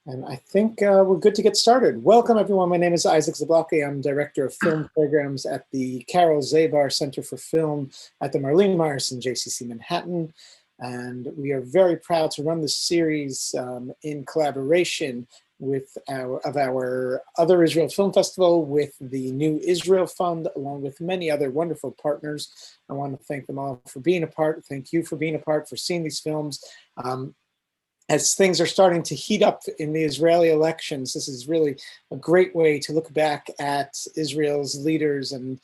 And I think we're good to get started. Welcome, everyone. My name is Isaac Zablocki. I'm Director of Film Programs at the Carole Zabar Center for Film at the Marlene Meyerson JCC Manhattan. And we are very proud to run this series in collaboration with our Other Israel Film Festival, with the New Israel Fund, along with many other wonderful partners. I want to thank them all for being a part. Thank you for being a part, for seeing these films. As things are starting to heat up in the Israeli elections, this is really a great way to look back at Israel's leaders and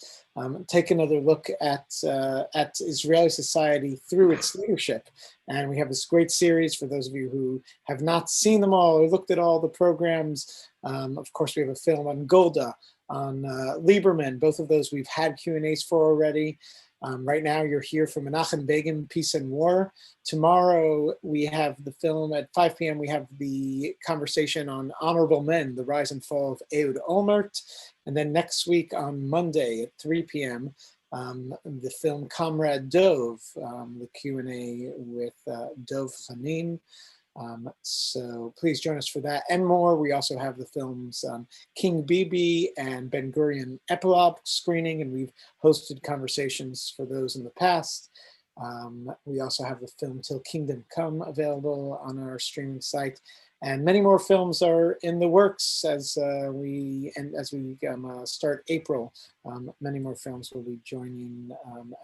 take another look at Israeli society through its leadership. And we have this great series for those of you who have not seen them all or looked at all the programs. Of course, we have a film on Golda, on Lieberman. Both of those we've had Q&As for already. Right now, you're here for Menachem Begin, Peace and War. Tomorrow, we have the film at 5 p.m. We have the conversation on Honorable Men, the rise and fall of Ehud Olmert. And then next week on Monday at 3 p.m., the film Comrade Dove, the Q&A with Dove Hanin. So please join us for that and more. We also have the films King Bibi and Ben Gurion epilogue screening, and we've hosted conversations for those in the past. We also have the film Till Kingdom Come available on our streaming site, and many more films are in the works as we start April. Many more films will be joining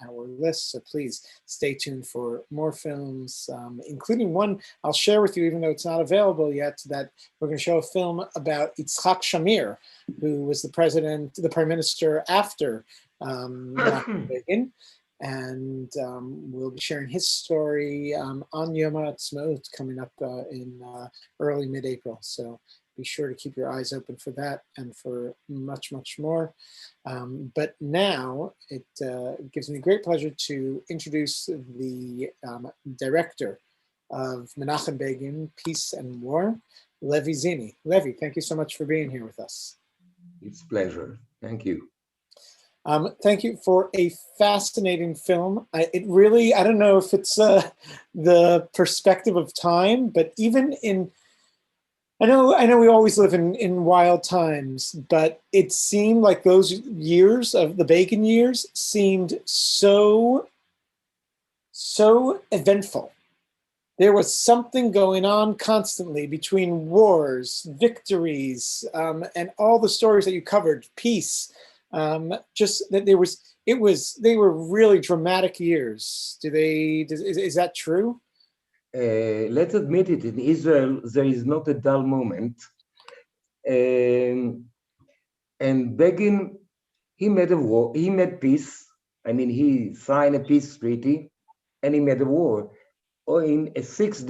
our list, so please stay tuned for more films, including one I'll share with you, even though it's not available yet, that we're going to show a film about Yitzhak Shamir, who was the prime minister after Menachem Begin. And we'll be sharing his story on Yom HaAtzmaut coming up in early mid-April. So be sure to keep your eyes open for that and for much, much more. But now it gives me great pleasure to introduce the director of Menachem Begin, Peace and War, Levi Zini. Levi, thank you so much for being here with us. It's a pleasure. Thank you. Thank you for a fascinating film. I don't know if it's the perspective of time, but even I know we always live in wild times, but it seemed like those years of the Begin years seemed so eventful. There was something going on constantly between wars, victories, and all the stories that you covered, peace. Just that they were really dramatic years. Is that true? Let's admit it, in Israel, there is not a dull moment. And Begin, he made a war, he made peace. I mean, he signed a peace treaty and he made a war. Or in 6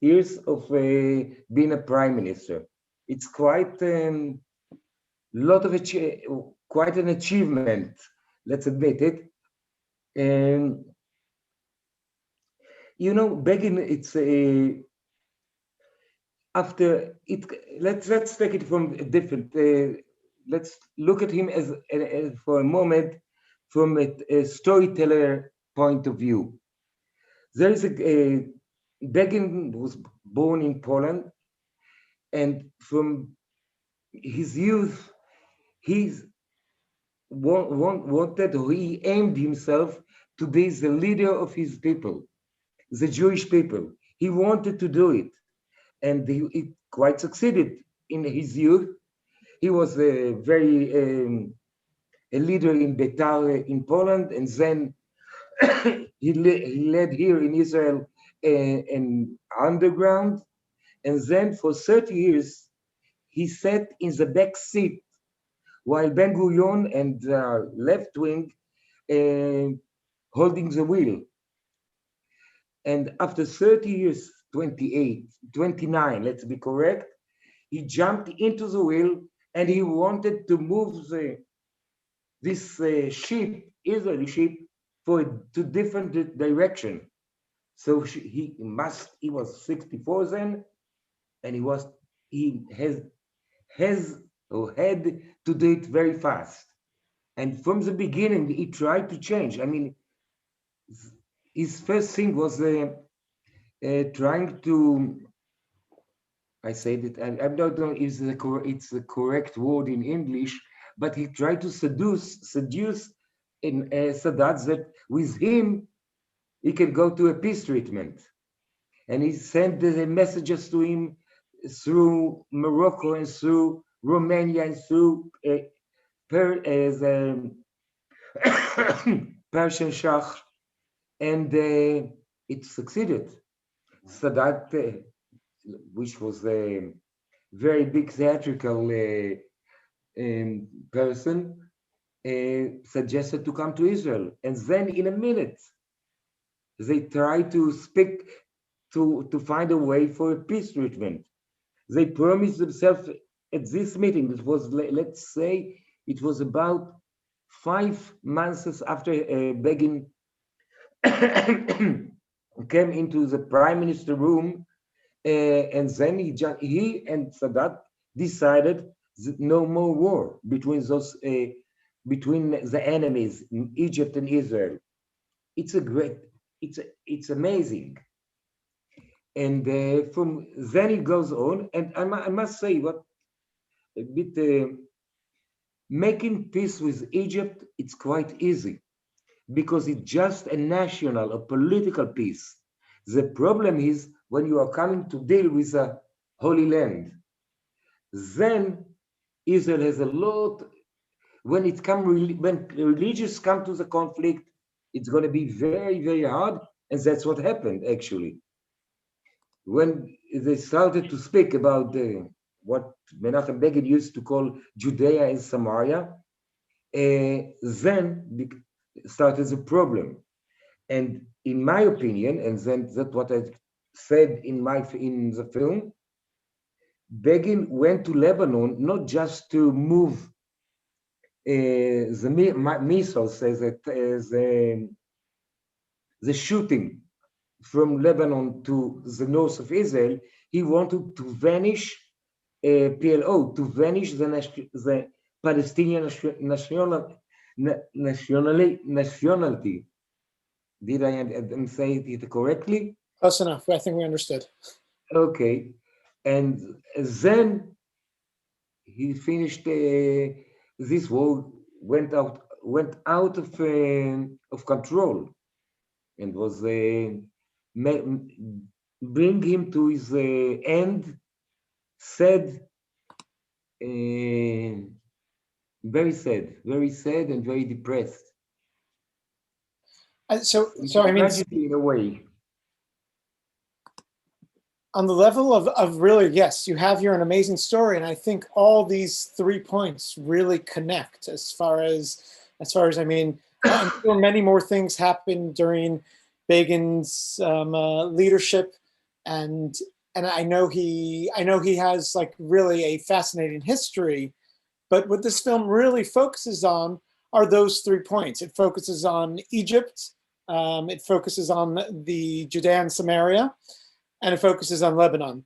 years of being a prime minister. It's quite quite an achievement, let's admit it. And Begin, it's after it. Let's take it from a different. Let's look at him as for a moment from a storyteller point of view. There is Begin was born in Poland, and from his youth, he aimed himself to be the leader of his people, the Jewish people. He wanted to do it, and he quite succeeded in his youth. He was a leader in Betar in Poland, and then he led here in Israel an underground, and then for 30 years he sat in the back seat while Ben Gurion and the left wing holding the wheel. And after 30 years, 29, let's be correct, he jumped into the wheel and he wanted to move this Israeli ship, to different direction. So he was 64 then, and he had to do it very fast. And from the beginning, he tried to change. I mean, his first thing was trying to I said it, and I don't know if it's the correct word in English, but he tried to seduce in Sadat that with him he can go to a peace treatment, and he sent the messages to him through Morocco and through Romania and through the Persian Shah, and it succeeded. Sadat, which was a very big theatrical person, suggested to come to Israel. And then in a minute, they tried to speak, to find a way for a peace treatment. They promised themselves at this meeting, it was, let's say, it was about 5 months after Begin came into the prime minister room, and then he and Sadat decided no more war between those between the enemies, Egypt and Israel. It's a great, it's amazing. And from then it goes on, and I must say what a bit making peace with Egypt. It's quite easy because it's just a national, a political peace. The problem is when you are coming to deal with a holy land, then Israel has a lot. When when religious come to the conflict, it's going to be very, very hard, and that's what happened actually. When they started to speak about what Menachem Begin used to call Judea and Samaria, then started the problem. And in my opinion, and then that's what I said in the film, Begin went to Lebanon not just to move the missiles, the shooting from Lebanon to the north of Israel. He wanted to vanish PLO, to vanish the Palestinian nationality. Did I say it correctly? Close enough. I think we understood. Okay. And then he finished this war, went out of control, and was bring him to his end, sad, very sad and very depressed. So I mean, tragedy in a way. On the level of really, yes, you have here an amazing story, and I think all these 3 points really connect as far as I mean, I'm sure many more things happened during Begin's leadership, and I know he has like really a fascinating history, but what this film really focuses on are those 3 points. It focuses on Egypt, it focuses on the Judea and Samaria, and it focuses on Lebanon,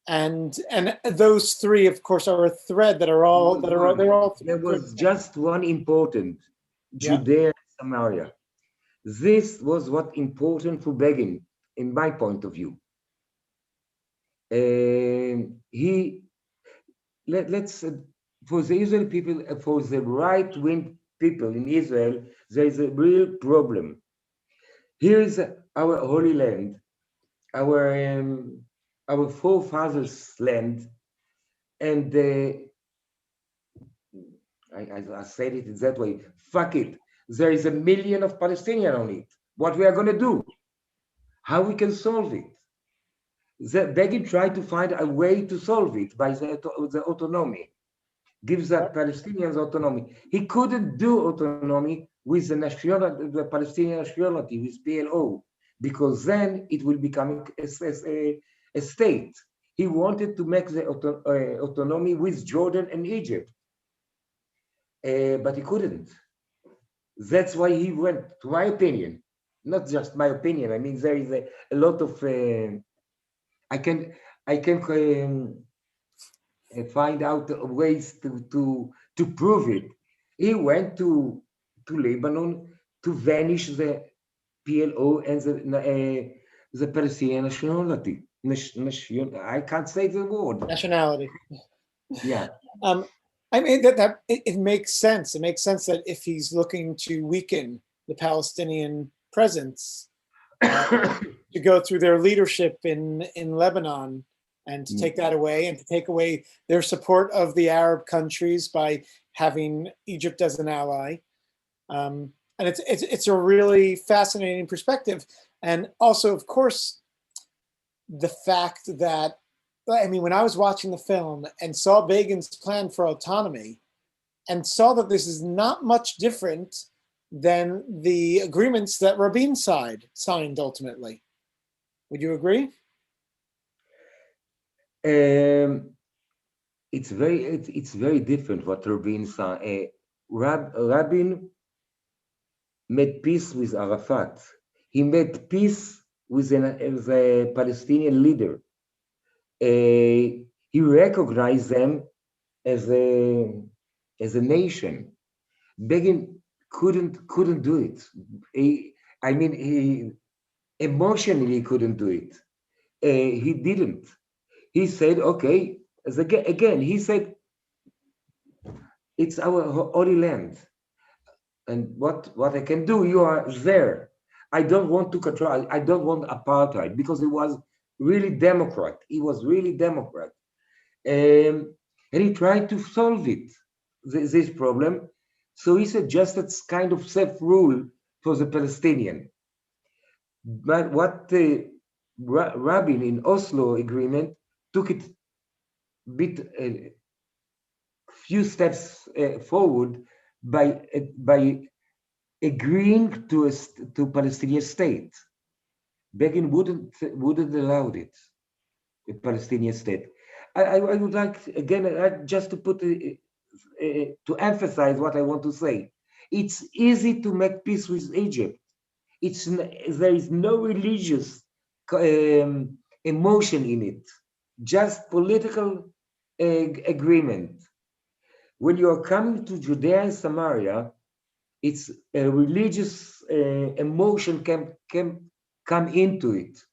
and those 3, of course, are a thread that are all There was just one important, yeah. Judea and Samaria. This was what important for Begin, in my point of view. Let's for the Israeli people, for the right-wing people in Israel, there is a real problem. Here is our holy land, our forefathers' land, and I said it that way. Fuck it. There is 1 million of Palestinians on it. What we are going to do? How we can solve it? Begin tried to find a way to solve it by the autonomy. Gives the Palestinians autonomy. He couldn't do autonomy with the Palestinian nationality, with PLO, because then it will become a state. He wanted to make the autonomy with Jordan and Egypt, but he couldn't. That's why he went, to my opinion, not just my opinion. I mean, there is a lot of, I can find out ways to prove it. He went to Lebanon to vanish the PLO and the Palestinian nationality. I can't say the word. Nationality. Yeah. I mean it makes sense. It makes sense that if he's looking to weaken the Palestinian presence, to go through their leadership in Lebanon and to take that away and to take away their support of the Arab countries by having Egypt as an ally. And it's a really fascinating perspective. And also, of course, the fact that, I mean, when I was watching the film and saw Begin's plan for autonomy and saw that this is not much different than the agreements that Rabin's side signed ultimately. Would you agree? It's very different what Rabin said. Rabin made peace with Arafat. He made peace with the Palestinian leader. He recognized them as a nation. Begin couldn't do it. He emotionally couldn't do it. He didn't. He said, okay, again, he said, it's our holy land. And what I can do, you are there. I don't want to control, I don't want apartheid, because he was really Democrat. He was really Democrat. And he tried to solve it, this problem. So he suggested kind of self-rule for the Palestinian. But what Rabin in Oslo agreement took it a few steps forward by agreeing to Palestinian state. Begin wouldn't allow it, a Palestinian state. I would like again just to put to emphasize what I want to say. It's easy to make peace with Egypt. There is no religious emotion in it, just political agreement. When you are coming to Judea and Samaria, it's a religious emotion can come into it,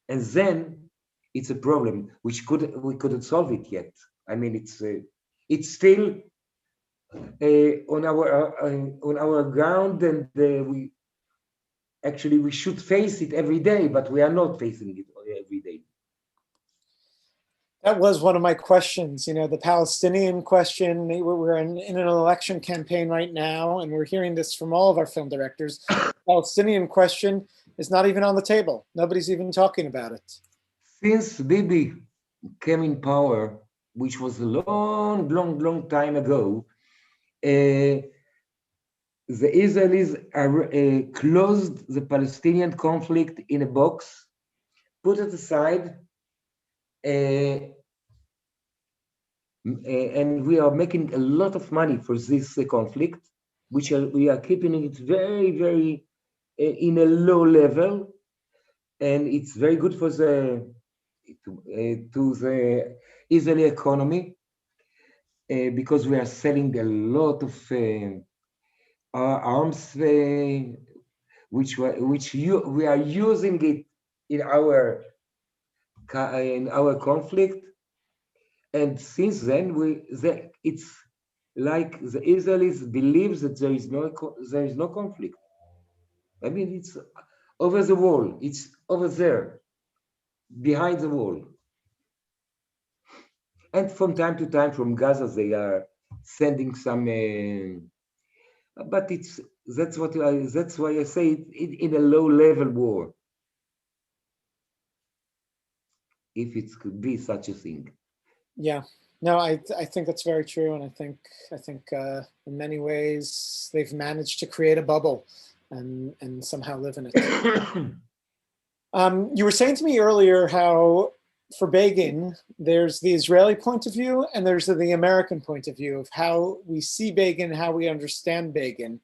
and then it's a problem which we couldn't solve it yet. I mean, it's still on our ground, and we should face it every day, but we are not facing it every day. That was one of my questions, the Palestinian question. We're in an election campaign right now, and we're hearing this from all of our film directors. The Palestinian question is not even on the table. Nobody's even talking about it. Since Bibi came in power, which was a long, long, long time ago, the Israelis closed the Palestinian conflict in a box, put it aside, and we are making a lot of money for this conflict, which we are keeping it very, very in a low level, and it's very good for to the Israeli economy because we are selling a lot of arms, which we are using it in our conflict. And since then, it's like the Israelis believe that there is no conflict. I mean, it's over the wall. It's over there, behind the wall. And from time to time, from Gaza, they are sending some. But that's why I say it in a low-level war, if it could be such a thing. Yeah. No, I think that's very true, and I think in many ways they've managed to create a bubble and somehow live in it. You were saying to me earlier how for Begin there's the Israeli point of view and there's the American point of view of how we see Begin, how we understand Begin.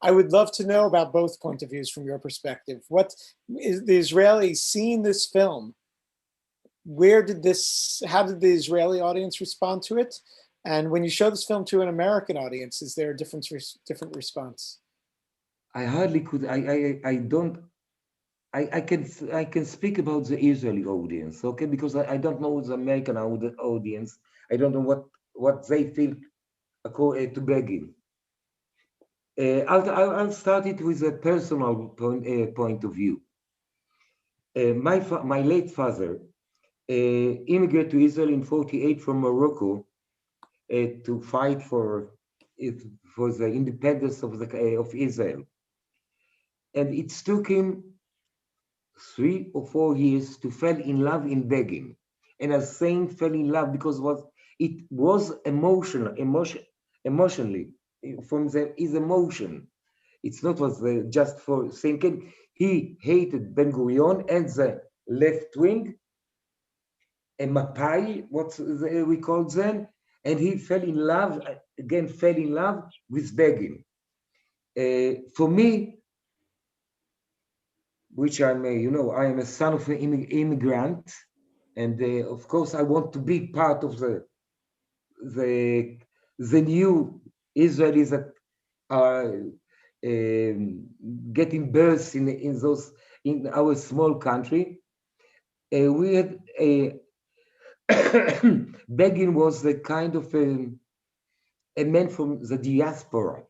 I would love to know about both point of views from your perspective. What is the Israelis seeing this film? How did the Israeli audience respond to it? And when you show this film to an American audience, is there a different response? I hardly could. I can speak about the Israeli audience, okay? Because I don't know the American audience. I don't know what they feel to Begin. I'll start it with a personal point of view. My late father immigrated to Israel in '48 from Morocco to fight for the independence of Israel, and it took him 3 or 4 years to fall in love in Begin. And I saying fell in love because it was emotionally from his emotion. It's not was just for thinking. He hated Ben Gurion and the left wing, and Mapai, what we call them, and he fell in love with Begin. For me, which I'm, I am a son of an immigrant, and of course I want to be part of the new Israelis that are getting birth in our small country. We had Begin was the kind of a man from the diaspora.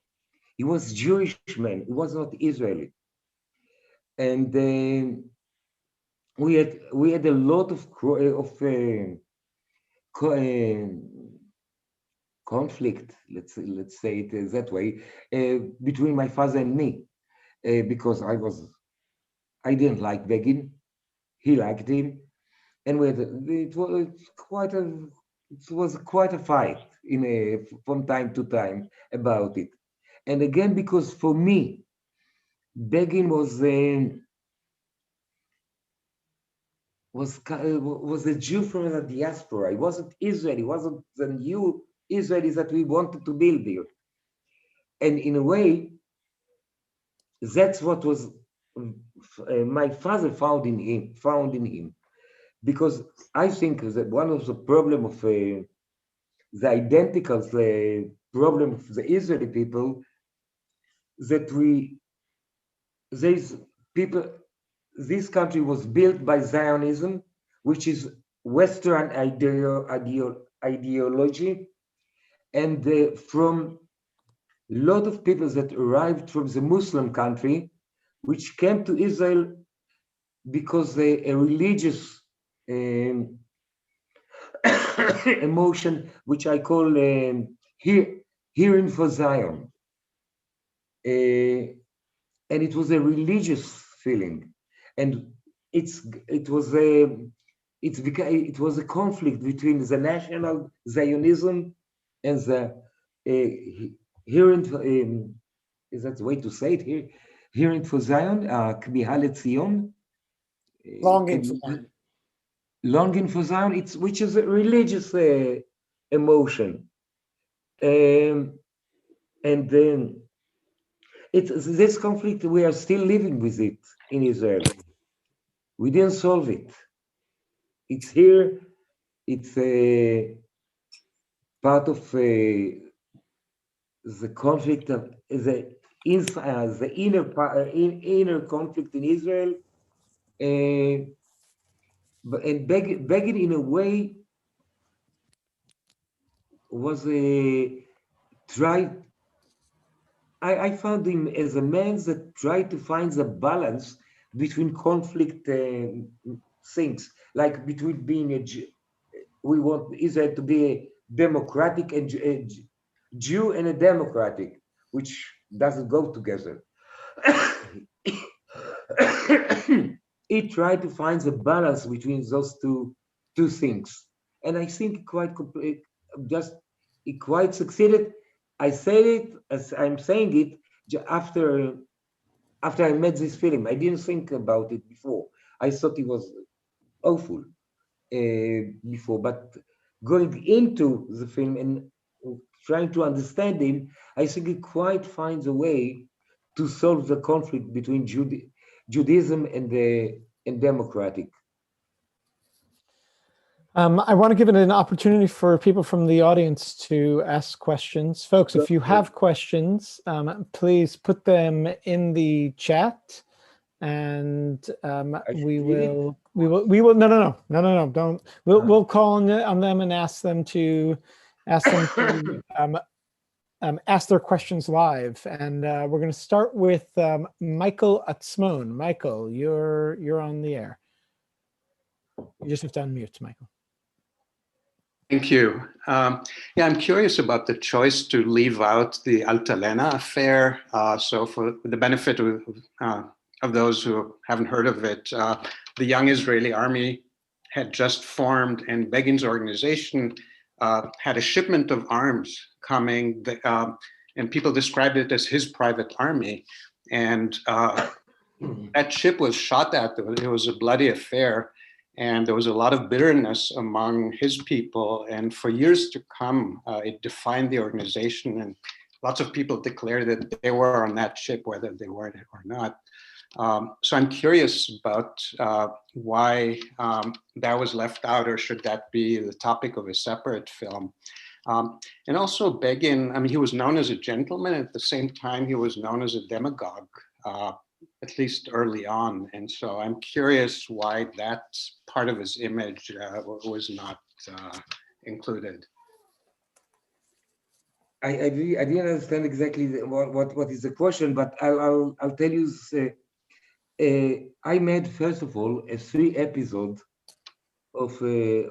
He was Jewish man. He was not Israeli, and we had a lot of conflict. Let's say it that way between my father and me, because I didn't like Begin. He liked him, and it was quite a fight from time to time about it. And again, because for me, Begin was a Jew from the diaspora. He wasn't Israeli. He wasn't the new Israelis that we wanted to build here. And in a way, that's what was my father found in him. Because I think that one of the problem of the identical problem of the Israeli people, that this country was built by Zionism, which is Western ideology, and from a lot of people that arrived from the Muslim country, which came to Israel because a religious emotion, which I call hearing for Zion. And it was a religious feeling. And it was a conflict between the national Zionism and the hearing, is that the way to say it here? Hearing for Zion, Kmiha Letzion. Longing for Zion. Longing for Zion, which is a religious emotion. And then this conflict, we are still living with it in Israel. We didn't solve it. It's here. It's a part of the conflict of the inner conflict in Israel. And Begin, in a way, was tried. I found him as a man that tried to find the balance between conflict things, like between being we want Israel to be a democratic and a Jew and a democratic, which doesn't go together. He tried to find the balance between those two things, and I think quite succeeded. I said it as I'm saying it after I met this film. I didn't think about it before. I thought it was awful before, but going into the film and trying to understand him, I think he quite finds a way to solve the conflict between Judaism and democratic. I want to give it an opportunity for people from the audience to ask questions. Folks, if you have questions, please put them in the chat, and we read it? will no, don't, we'll call on them and ask them to ask their questions live, and we're going to start with Michael Atzmon. Michael, you're on the air. You just have to unmute, Michael. Thank you. Yeah, I'm curious about the choice to leave out the Altalena affair. So for the benefit of those who haven't heard of it, the young Israeli army had just formed, and Begin's organization had a shipment of arms coming, and people described it as his private army. And that ship was shot at. It was a bloody affair. And there was a lot of bitterness among his people. And for years to come, it defined the organization. And lots of people declared that they were on that ship, whether they were or not. So I'm curious about why that was left out, or should that be the topic of a separate film? And also Begin, I mean, he was known as a gentleman. At the same time, he was known as a demagogue, at least early on. And so I'm curious why that part of his image was not included. I didn't understand exactly what is the question, but I'll tell you. I made, first of all, a 3 episode of a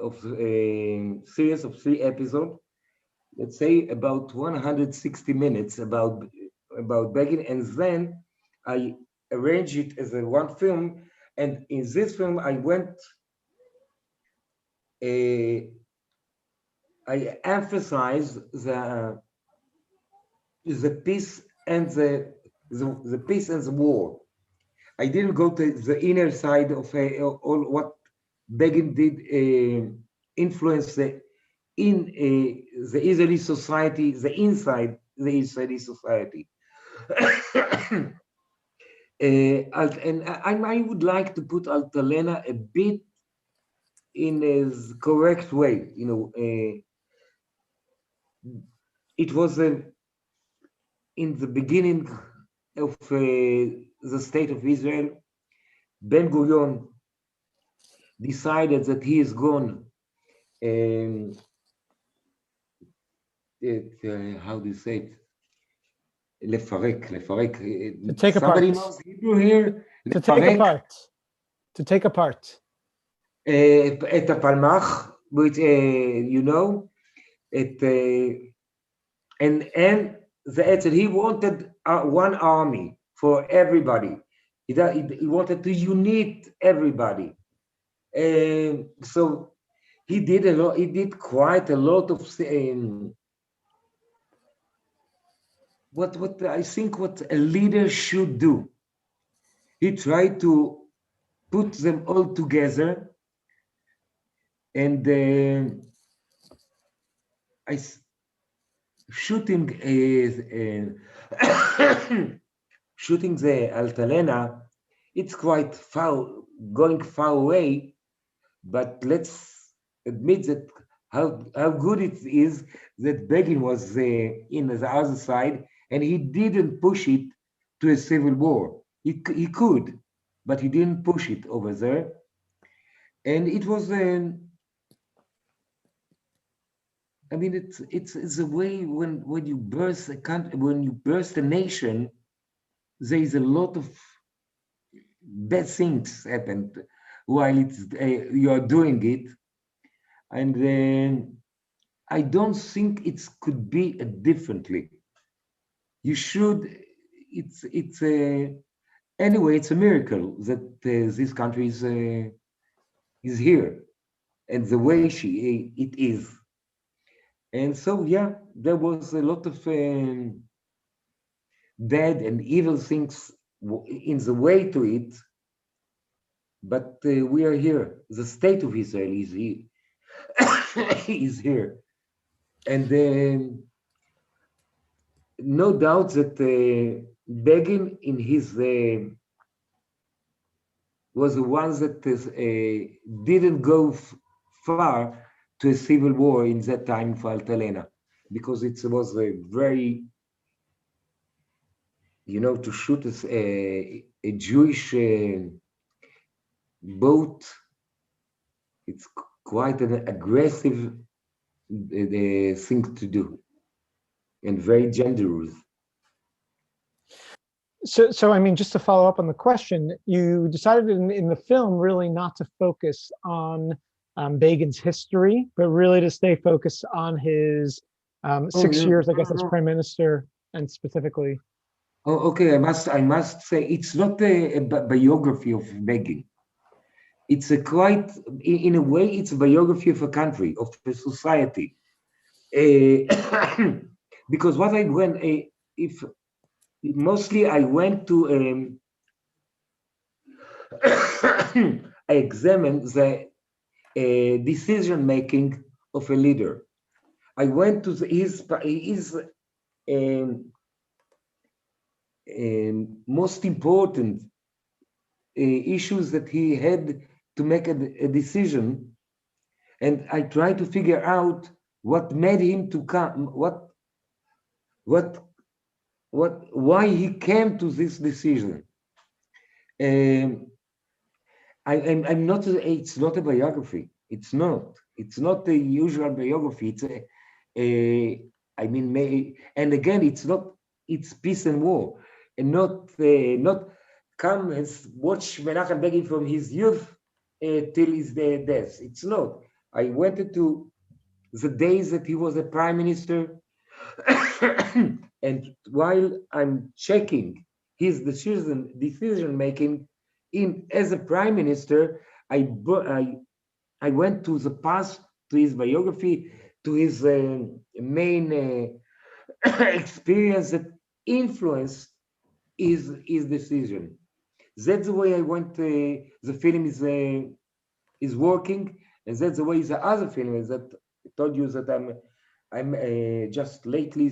series of 3 episodes. Let's say about 160 minutes about Begin, and then I arranged it as a one film. And in this film, I emphasized the peace and the peace and the war. I didn't go to the inner side of all what Begin did influence in the Israeli society, the inside the Israeli society. And I would like to put Altalena a bit in a correct way. You know, it was in the beginning of the state of Israel. Ben Gurion decided that he is gone. How do you say it? Lefarek. To take Somebody apart. knows Hebrew here? To take apart. To take apart. את הפלמ"ח, which you know, and he wanted one army for everybody. He wanted to unite everybody. So he did a lot. He did quite a lot of what I think what a leader should do. He tried to put them all together, and shooting shooting the Altalena, it's quite going far away, but let's admit that how good it is that Begin was in the other side, and he didn't push it to a civil war. He could, but he didn't push it over there. And it was I mean, it's a way when you burst a country, when you burst a nation, there is a lot of bad things happen while you are doing it, and then I don't think it could be differently. You should. It's anyway. It's a miracle that this country is here, and the way it is. And so, yeah, there was a lot of bad and evil things in the way to it, but we are here. The state of Israel is here. Is here. And no doubt that Begin in his was the one that didn't go far to a civil war in that time for Altalena, because it was a very you know, to shoot a Jewish boat. It's quite an aggressive thing to do and very dangerous. So I mean, just to follow up on the question, you decided in the film really not to focus on Begin's history, but really to stay focused on his 6 years, I guess, as prime minister, and specifically. Oh, okay. I must say it's not a biography of Begin. It's a quite, in a way, it's a biography of a country, of a society. Because what I went, if mostly I went to, I examined the decision making of a leader. I went to his most important issues that he had to make a decision, and I tried to figure out what made him to come, why he came to this decision. I'm not. It's not a biography. It's not. It's not the usual biography. It's I mean, and again, it's not. It's peace and war, and not come and watch Menachem Begin from his youth till his death. It's not. I went to the days that he was a prime minister, and while I'm checking his decision making in as a prime minister, I went to the past, to his biography, to his main experience that influenced his decision. That's the way I went. The film is working, and that's the way the other film is. That I told you that I'm just lately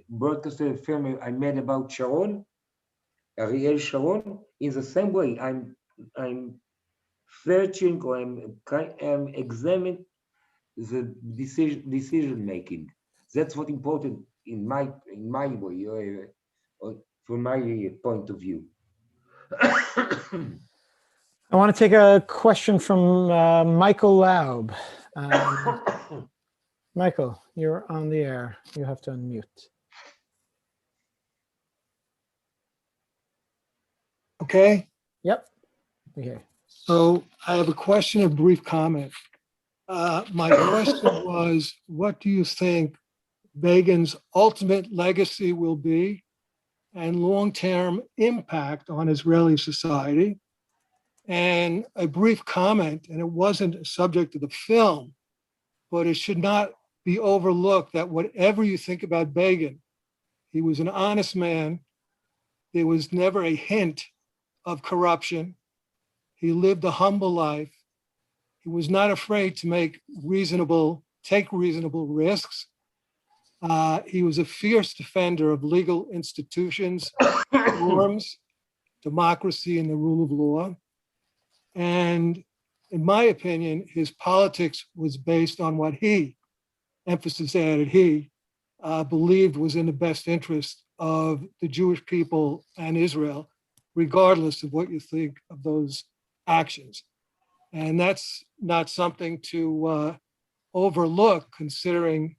broadcasted a film I made about Sharon, Ariel Sharon. In the same way, I'm searching or I'm examining the decision making. That's what important in my way, from my point of view. I want to take a question from Michael Laub. Michael, you're on the air. You have to unmute. Okay. Yep. Okay. So I have a question, a brief comment. My question was, what do you think Begin's ultimate legacy will be and long-term impact on Israeli society? And a brief comment, and it wasn't a subject of the film, but it should not be overlooked that whatever you think about Begin, he was an honest man. There was never a hint of corruption. He lived a humble life. He was not afraid to take reasonable risks. He was a fierce defender of legal institutions, norms, democracy, and the rule of law. And in my opinion, his politics was based on what he, emphasis added, he believed was in the best interest of the Jewish people and Israel, regardless of what you think of those actions. And that's not something to overlook, considering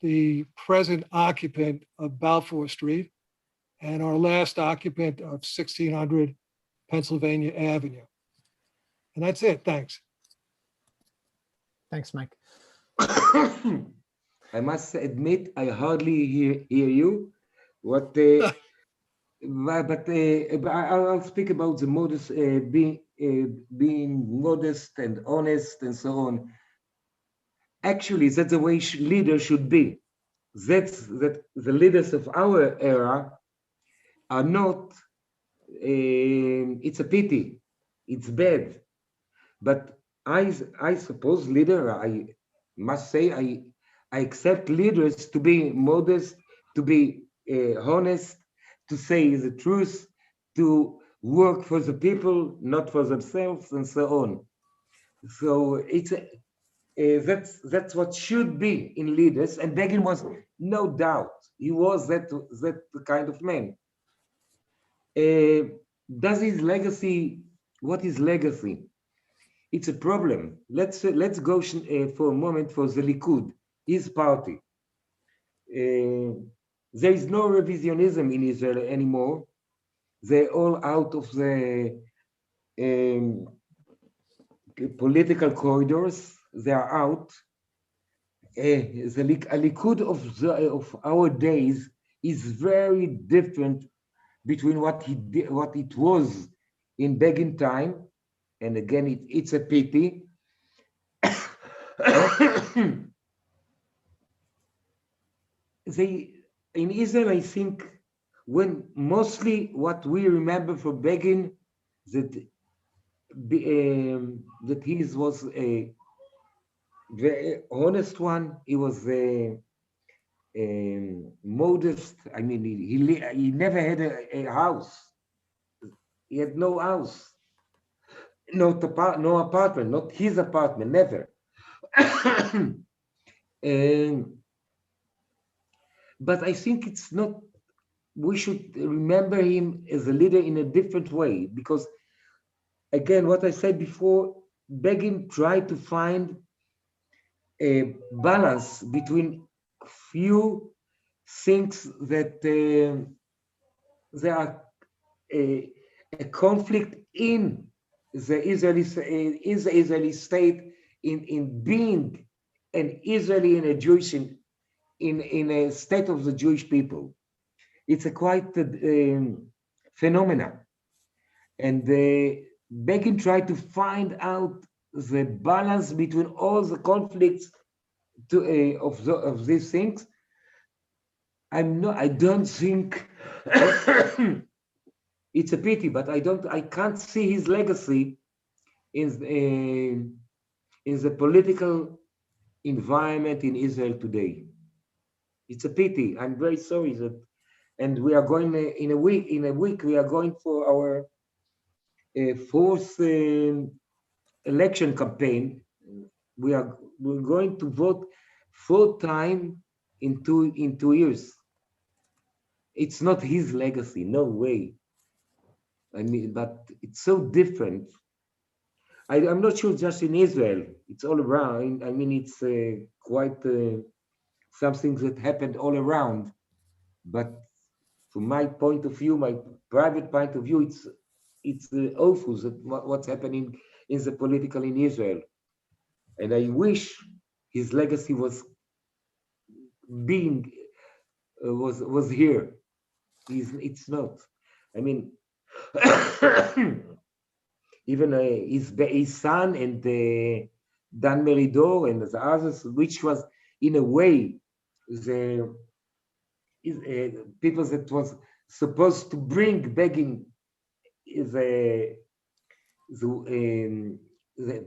the present occupant of Balfour Street and our last occupant of 1600 Pennsylvania Avenue. And that's it. Thanks. Thanks, Mike. I must admit, I hardly hear you. But I'll speak about the modest, being modest and honest and so on. Actually, that's the way leaders should be. That the leaders of our era are not. It's a pity. It's bad. But I suppose I must say I accept leaders to be modest, to be honest, to say the truth, to work for the people, not for themselves, and so on. So it's that's what should be in leaders, and Begin was no doubt he was that kind of man. does his legacy, what is legacy? It's a problem. Let's go for a moment for the Likud, his party. There is no revisionism in Israel anymore. They're all out of the political corridors. They are out. The Likud of our days is very different between what it was in Begin time, and again, it's a pity. In Israel, I think, when mostly what we remember from Begin, that he was a very honest one. He was modest. I mean, he never had a house. He had no house, no apartment, not his apartment, never. But I think it's not, we should remember him as a leader in a different way, because again, what I said before, Begin tried to find a balance between few things that there are a conflict in the Israeli state in being an Israeli and a Jewish in a state of the Jewish people. It's a quite phenomena, and Begin tried to find out the balance between all the conflicts of these things. I don't think it's a pity, but I can't see his legacy in the political environment in Israel today. It's a pity. I'm very sorry that, and we are going in a week. We are going for our fourth election campaign. We're going to vote 4 times in 2 years. It's not his legacy, no way. I mean, but it's so different. I'm not sure just in Israel. It's all around. I mean, it's quite something that happened all around. But from my point of view, my private point of view, it's awful that what's happening in the political in Israel. And I wish his legacy was here. It's not. I mean, even his son and Dan Meridor and the others, which was in a way the people that was supposed to bring Begin the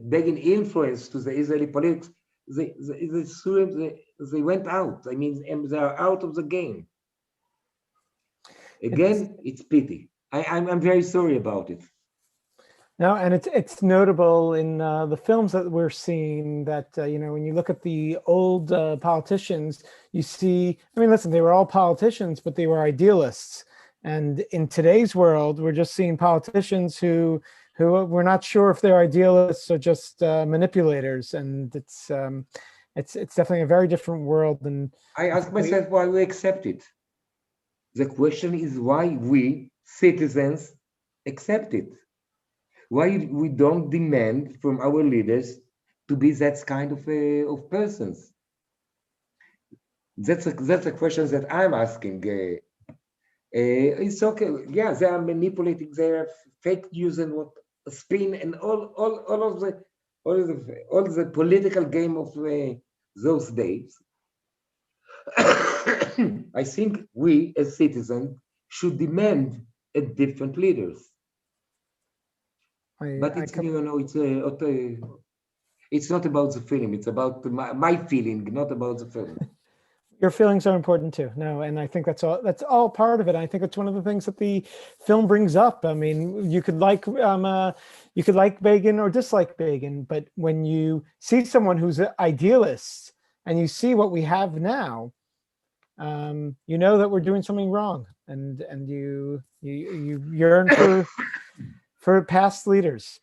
Begin influence to the Israeli politics, they went out. I mean, they are out of the game. Again, it's pity. I'm very sorry about it. No, and it's notable in the films that we're seeing that, you know, when you look at the old politicians, you see, I mean, listen, they were all politicians, but they were idealists. And in today's world, we're just seeing politicians who we're not sure if they're idealists or just manipulators. And it's definitely a very different world. And I ask myself why we accept it. The question is why we citizens accept it. Why we don't demand from our leaders to be that kind of persons? That's a question that I'm asking. It's okay. Yeah, they are manipulating. They are fake news and what spin and all of the political game of those days. I think we as citizens should demand a different leaders. But it's, you know, it's not about the film. It's about my feeling, not about the film. Your feelings are important too. No, and I think that's all part of it. I think it's one of the things that the film brings up. I mean, you could like Begin or dislike Begin, but when you see someone who's an idealist and you see what we have now, you know that we're doing something wrong, and you You yearn for past leaders.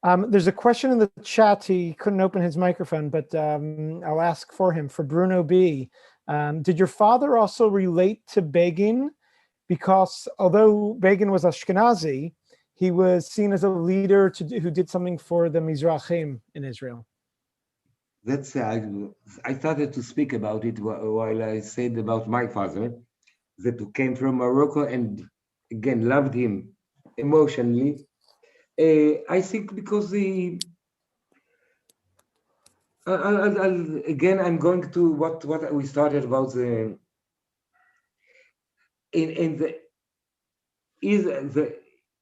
There's a question in the chat. He couldn't open his microphone, but I'll ask for him. For Bruno B, did your father also relate to Begin? Because although Begin was Ashkenazi, he was seen as a leader who did something for the Mizrahim in Israel. That's I started to speak about it while I said about my father, that came from Morocco and again loved him emotionally. I think because again I'm going to what we started about the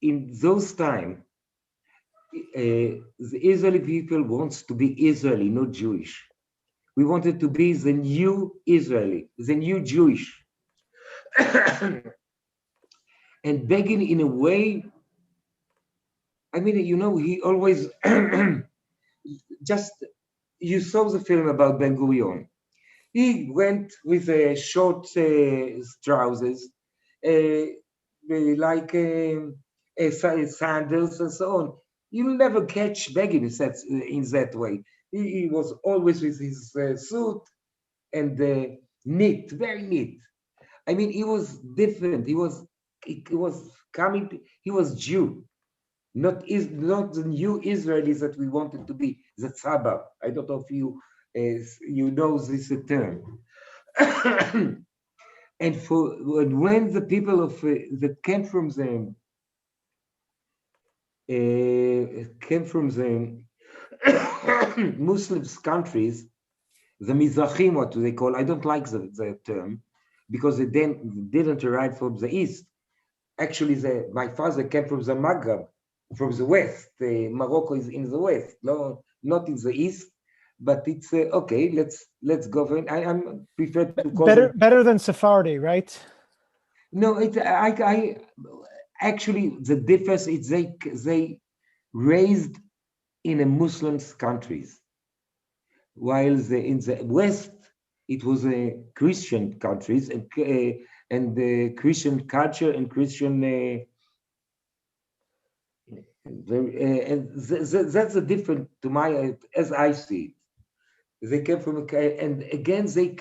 in those time. The Israeli people wants to be Israeli, not Jewish. We wanted to be the new Israeli, the new Jewish. And Begin, in a way, I mean, you know, he always just, you saw the film about Ben Gurion. He went with short trousers, like sandals and so on. You'll never catch Begin in that way. He was always with his suit and neat, very neat. I mean, he was different. He was coming. He was Jew, not the new Israelis that we wanted to be. The Tzaba. I don't know if you know this term. And when the people of that came from the Muslims countries, the Mizrahim, what they call, I don't like the term, because they then didn't arrive from the east. Actually, my father came from the Maghreb, from the west. Morocco is in the west, no, not in the east. But it's okay. Let's go for it. I'm prefer to call better than Sephardi, right? No, I actually the difference is they raised in a Muslim countries, while in the west it was a Christian countries and the Christian culture and Christian and that's a different to my as I see it. They came from and again they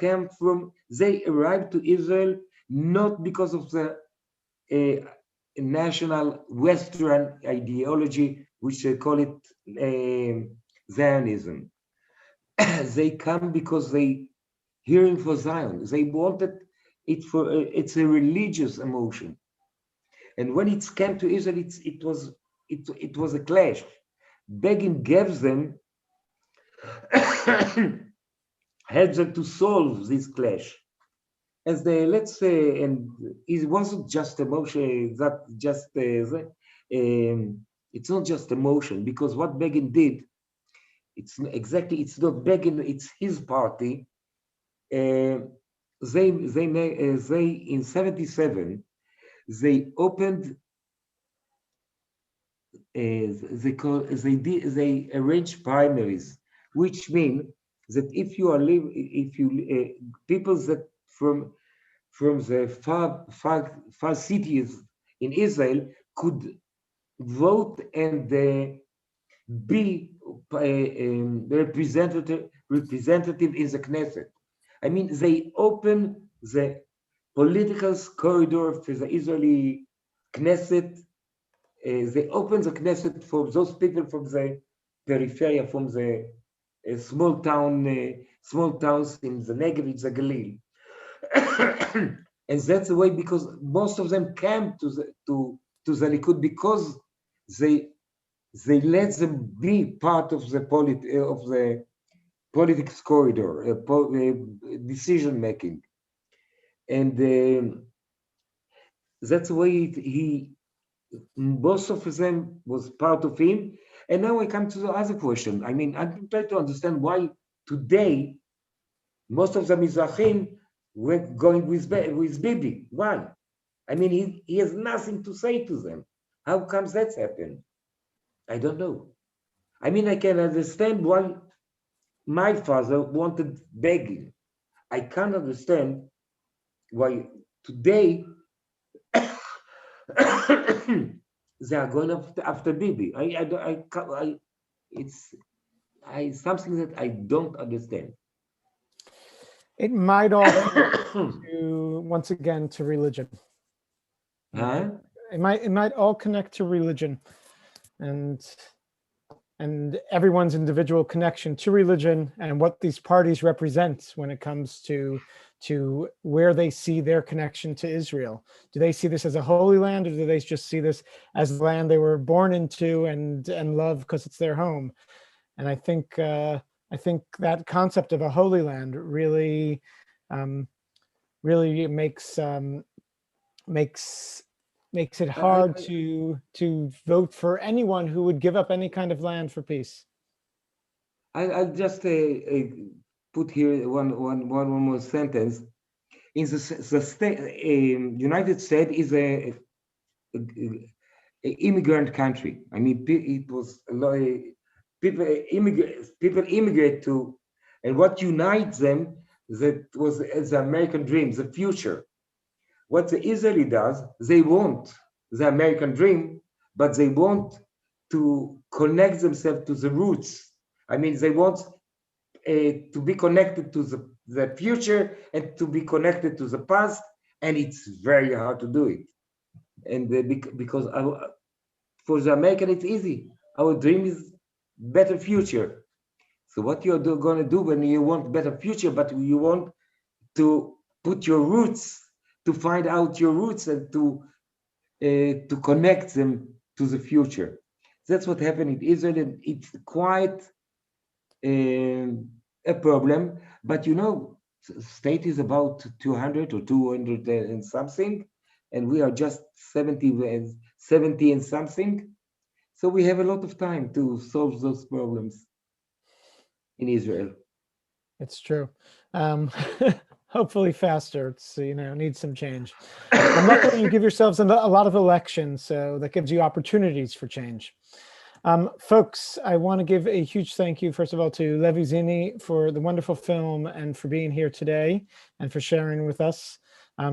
arrived to Israel not because of the national Western ideology, which they call it Zionism. They come because they hearing for Zion. They wanted it for it's a religious emotion, and when it came to Israel, it was a clash. Begin gave them helped them to solve this clash. As the let's say, and it wasn't just emotion. That just it's not just emotion, because what Begin did, it's not Begin, it's his party. They in 77 they opened they arranged primaries, which mean that if you are people that from the far cities in Israel could vote and be representative in the Knesset. I mean, they open the political corridor for the Israeli Knesset. They open the Knesset for those people from the periphery, from the small towns in the Negev, in the Galil. And that's the way, because most of them came to the Likud because they let them be part of the politics corridor, decision making, and that's the way most of them was part of him. And now I come to the other question. I mean, I'm trying to understand why today most of the Mizrahim were going with Bibi. Why? I mean, he has nothing to say to them. How comes that's happened? I don't know. I mean, I can understand why my father wanted Begin. I can't understand why today they are going after Bibi. It's something that I don't understand. It might all to, once again, to religion. Huh? It might all connect to religion, and everyone's individual connection to religion and what these parties represent when it comes to where they see their connection to Israel. Do they see this as a holy land, or do they just see this as the land they were born into and love because it's their home? And I think that concept of a holy land really really makes it hard to vote for anyone who would give up any kind of land for peace. I'll just put here one more sentence. In the state, United States is a immigrant country. I mean, it was people immigrate to, and what unites them, that was the American dream, the future. What the Israeli does, they want the American dream, but they want to connect themselves to the roots. I mean, they want to be connected to the future and to be connected to the past, and it's very hard to do it. And because for the American, it's easy. Our dream is better future. So what you're going to do when you want better future, but you want to put your roots, to find out your roots and to connect them to the future. That's what happened in Israel, and it's quite a problem. But you know, state is about 200 or 200 and something, and we are just 70 and something. So we have a lot of time to solve those problems in Israel. It's true. Hopefully faster. It's, needs some change. And luckily you give yourselves a lot of elections, so that gives you opportunities for change. Folks, I want to give a huge thank you, first of all, to Levi Zini for the wonderful film and for being here today and for sharing with us.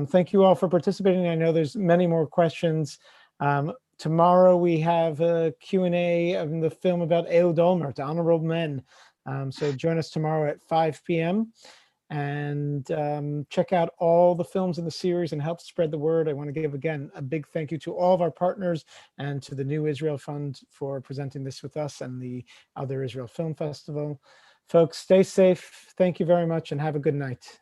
Thank you all for participating. I know there's many more questions. Tomorrow we have a Q&A of the film about Ehud Olmert, Honorable Men. So join us tomorrow at 5 p.m. and check out all the films in the series and help spread the word. I want to give, again, a big thank you to all of our partners and to the New Israel Fund for presenting this with us and the Other Israel Film Festival. Folks, stay safe. Thank you very much and have a good night.